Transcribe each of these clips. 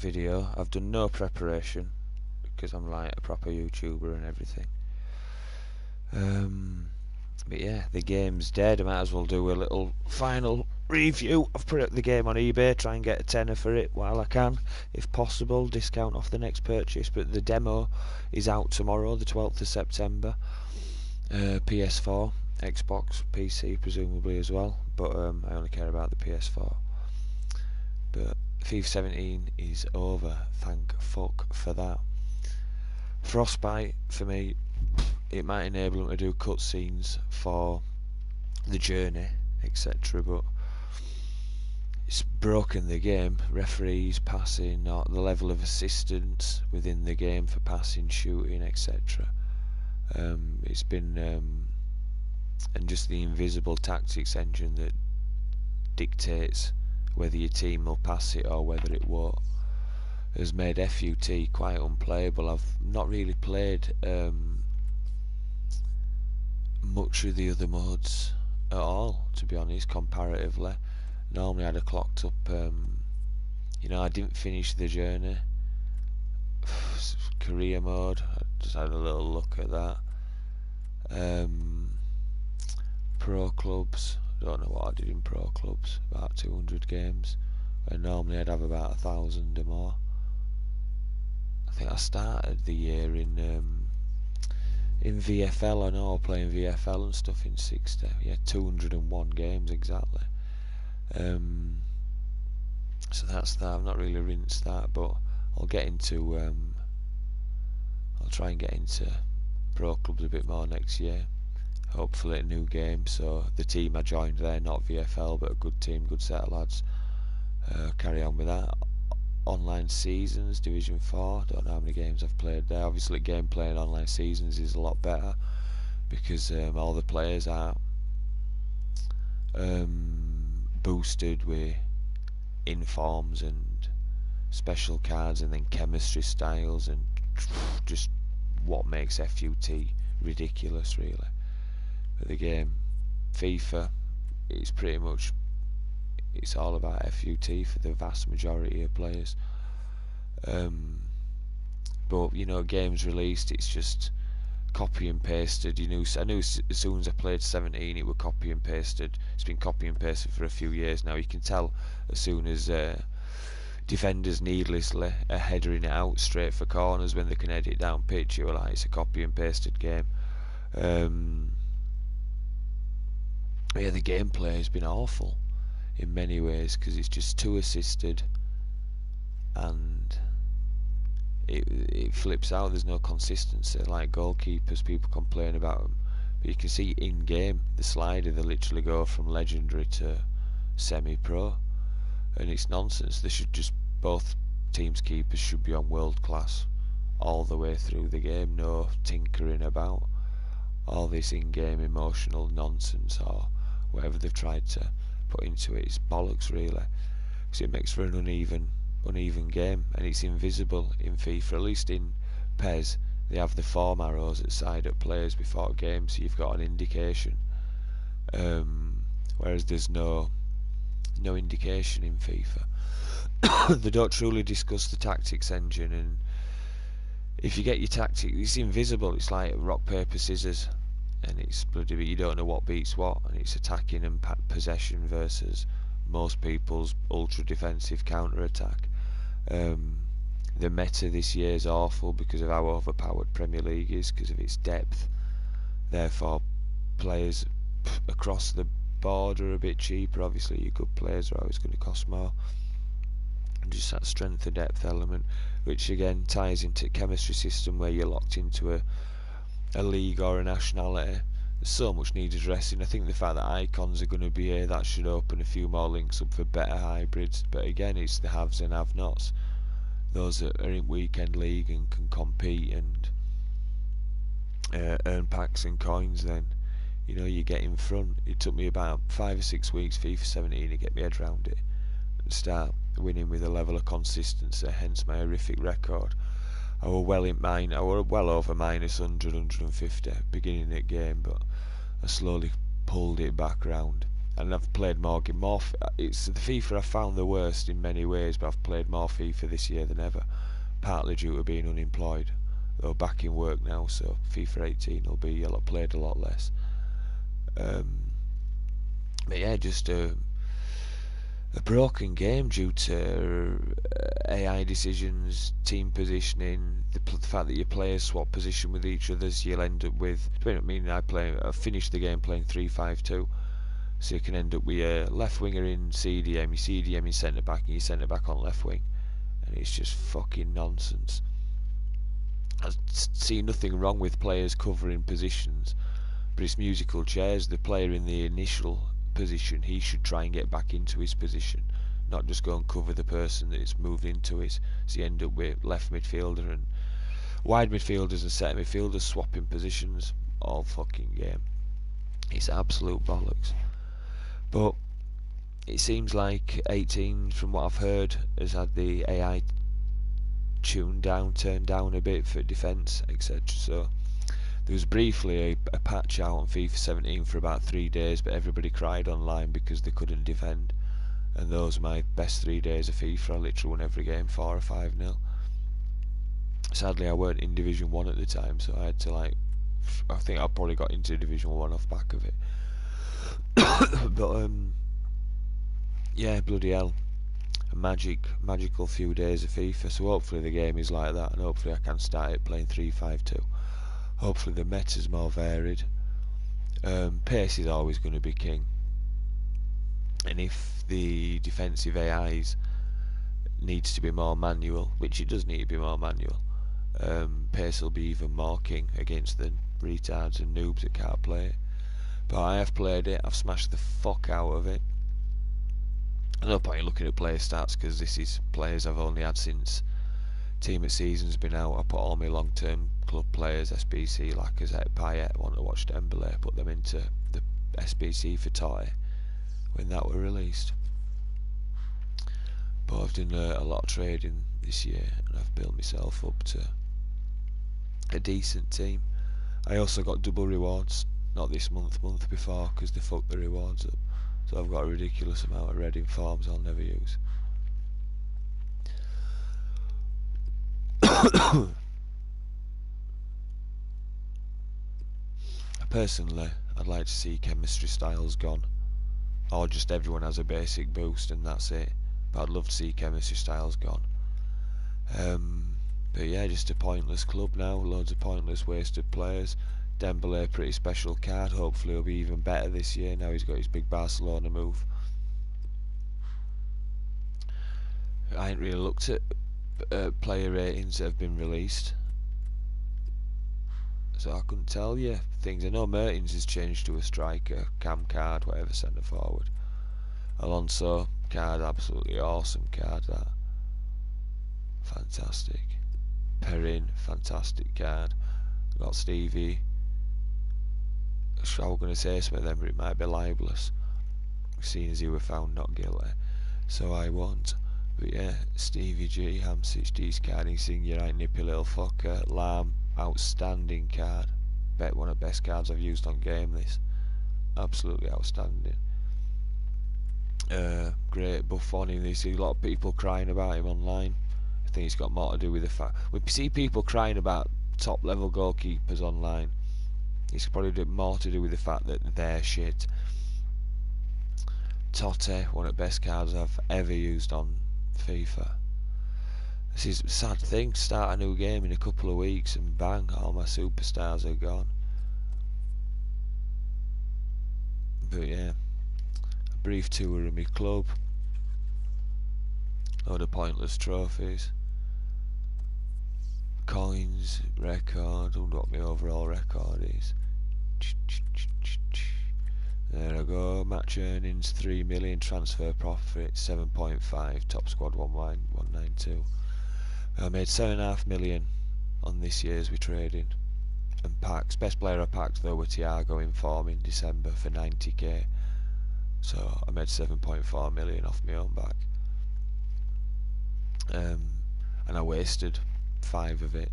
video. I've done no preparation because I'm like a proper YouTuber and everything. But yeah, the game's dead. I might as well do a little final review. I've put the game on eBay, try and get a tenner for it while I can, if possible, discount off the next purchase. But the demo is out tomorrow, the 12th of September. PS4, Xbox, PC presumably as well, but I only care about the PS4. But FIFA 17 is over, thank fuck for that. Frostbite, for me, it might enable them to do cutscenes for the journey, etc., but it's broken the game. Referees, passing, or the level of assistance within the game for passing, shooting, etc. It's been and just the invisible tactics engine that dictates whether your team will pass it or whether it won't has made FUT quite unplayable. I've not really played much of the other modes at all, to be honest, comparatively. Normally I'd have clocked up, I didn't finish the journey. Career mode, I just had a little look at that. Pro Clubs, I don't know what I did in Pro Clubs, about 200 games, and normally I'd have about 1,000 or more. I think I started the year in VFL, I know, playing VFL and stuff in 60. Yeah, 201 games exactly. So that's that. I've not really rinsed that, but I'll get into I'll try and get into Pro Clubs a bit more next year. Hopefully a new game, so the team I joined there, not VFL, but a good team, good set of lads. Carry on with that. Online seasons, Division 4, don't know how many games I've played there. Obviously gameplay in online seasons is a lot better because all the players are boosted with informs and special cards and then chemistry styles and just what makes FUT ridiculous really. But the game FIFA is pretty much, it's all about FUT for the vast majority of players. But games released, it's just copy and pasted. I knew as soon as I played 17 it was copy and pasted. It's been copy and pasted for a few years now. You can tell as soon as defenders needlessly are headering it out straight for corners when they can head it down pitch, you're like, it's a copy and pasted game. Yeah, the gameplay has been awful in many ways because it's just too assisted and it flips out. There's no consistency. Like goalkeepers, people complain about them, but you can see in game the slider, they literally go from legendary to semi-pro, and it's nonsense. They should just, both teams' keepers should be on world class all the way through the game. No tinkering about all this in-game emotional nonsense or whatever they've tried to put into it. It's bollocks really, because it makes for an uneven game, and it's invisible in FIFA. At least in PES they have the form arrows at side at players before games, so you've got an indication, whereas there's no indication in FIFA. They don't truly discuss the tactics engine, and if you get your tactics, it's invisible. It's like rock paper scissors, and it's bloody, but you don't know what beats what, and it's attacking and possession versus most people's ultra defensive counter attack. The meta this year is awful because of how overpowered Premier League is, because of its depth. Therefore players across the board are a bit cheaper. Obviously your good players are always going to cost more, and just that strength and depth element, which again ties into chemistry system where you're locked into a league or a nationality. There's so much needed addressing. I think the fact that icons are going to be here, that should open a few more links up for better hybrids, but again it's the haves and have-nots, those that are in weekend league and can compete and earn packs and coins. Then you get in front. It took me about 5 or 6 weeks FIFA 17 to get my head around it and start winning with a level of consistency, hence my horrific record. I were well over minus 100, 150 beginning that game, but I slowly pulled it back round. and I've played more. It's the FIFA I found the worst in many ways, but I've played more FIFA this year than ever, partly due to being unemployed. Though back in work now, so FIFA 18 will be played a lot less. But yeah, just a broken game due to AI decisions, team positioning, the fact that your players swap position with each other's. You'll end up with. I finished the game playing 3-5-2. So you can end up with a left winger in CDM, your CDM in centre back, and your centre back on left wing, and it's just fucking nonsense. I see nothing wrong with players covering positions, but it's musical chairs. The player in the initial position, he should try and get back into his position, not just go and cover the person that it's moved into his. So you end up with left midfielder and wide midfielders and centre midfielders swapping positions all fucking game. It's absolute bollocks. But it seems like 18, from what I've heard, has had the AI turned down a bit for defence, etc. So there was briefly a patch out on FIFA 17 for about 3 days, but everybody cried online because they couldn't defend. And those are my best 3 days of FIFA. I literally won every game 4 or 5-0. Sadly, I weren't in Division 1 at the time, so I had to I think I probably got into Division 1 off back of it. But yeah, bloody hell, a magical few days of FIFA. So hopefully the game is like that, and hopefully I can start it playing 3-5-2. Hopefully the meta's more varied. Pace is always going to be king, and if the defensive AIs needs to be more manual, which it does need to be more manual, pace will be even more king against the retards and noobs that can't play it. But I have played it, I've smashed the fuck out of it. No point in looking at player stats because this is players I've only had since Team of Season's been out. I put all my long-term club players, SBC, Lacazette, Payet, want to watch Dembele, put them into the SBC for Totti when that were released. But I've done a lot of trading this year and I've built myself up to a decent team. I also got double rewards, not this month before, because they fucked the rewards up. So I've got a ridiculous amount of red informs I'll never use. Personally, I'd like to see chemistry styles gone, or just everyone has a basic boost and that's it. But I'd love to see chemistry styles gone. But yeah, just a pointless club now, loads of pointless wasted players. Dembele, pretty special card, hopefully he'll be even better this year now he's got his big Barcelona move. I ain't really looked at player ratings that have been released, so I couldn't tell you things. I know Mertens has changed to a striker, Cam card, whatever, centre forward. Alonso card, absolutely awesome card that. Fantastic. Perrin, fantastic card. Got Stevie. I was going to say some of them, but it might be libelous, seeing as he were found not guilty. So I won't. But yeah, Stevie G, Hamsich, D's card, Insigne, right nippy little fucker. Lam, outstanding card. Bet one of the best cards I've used on game this. Absolutely outstanding. Great Buffon in this. A lot of people crying about him online. I think it's got more to do with the fact we see people crying about top level goalkeepers online. It's probably more to do with the fact that they're shit. Totti, one of the best cards I've ever used on FIFA. This is a sad thing, start a new game in a couple of weeks and bang, all my superstars are gone. But yeah, a brief tour of my club. Load of pointless trophies. Coins, record, I wonder what my overall record is. There I go, match earnings 3 million, transfer profit 7.5, top squad 192. I made 7.5 million on this year's we trading. And packs, best player I packed though were Thiago in form in December for 90k. So I made 7.4 million off my own back. And I wasted 5 of it.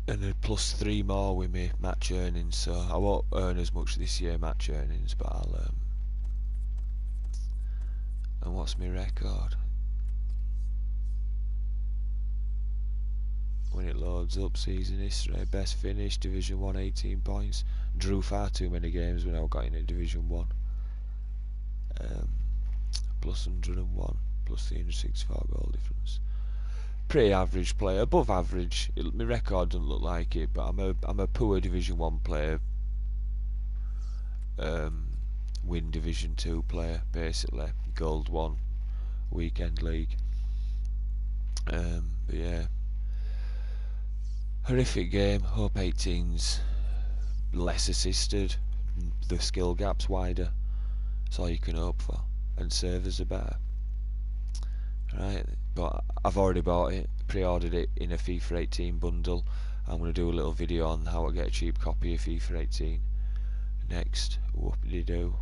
And then plus 3 more with me match earnings, so I won't earn as much this year match earnings, but And what's my record? When it loads up, season history, best finish, Division 1, 18 points. Drew far too many games when I got into Division 1. Plus 101, plus 364 goal difference. Pretty average player, above average. My record doesn't look like it, but I'm a poor Division 1 player. Win Division 2 player, basically. Gold 1, weekend league. But yeah. Horrific game. Hope 18's less assisted. The skill gap's wider. That's all you can hope for. And servers are better. Right, but I've already bought it, pre-ordered it in a FIFA 18 bundle. I'm going to do a little video on how to get a cheap copy of FIFA 18 next. Whoop-de-doo.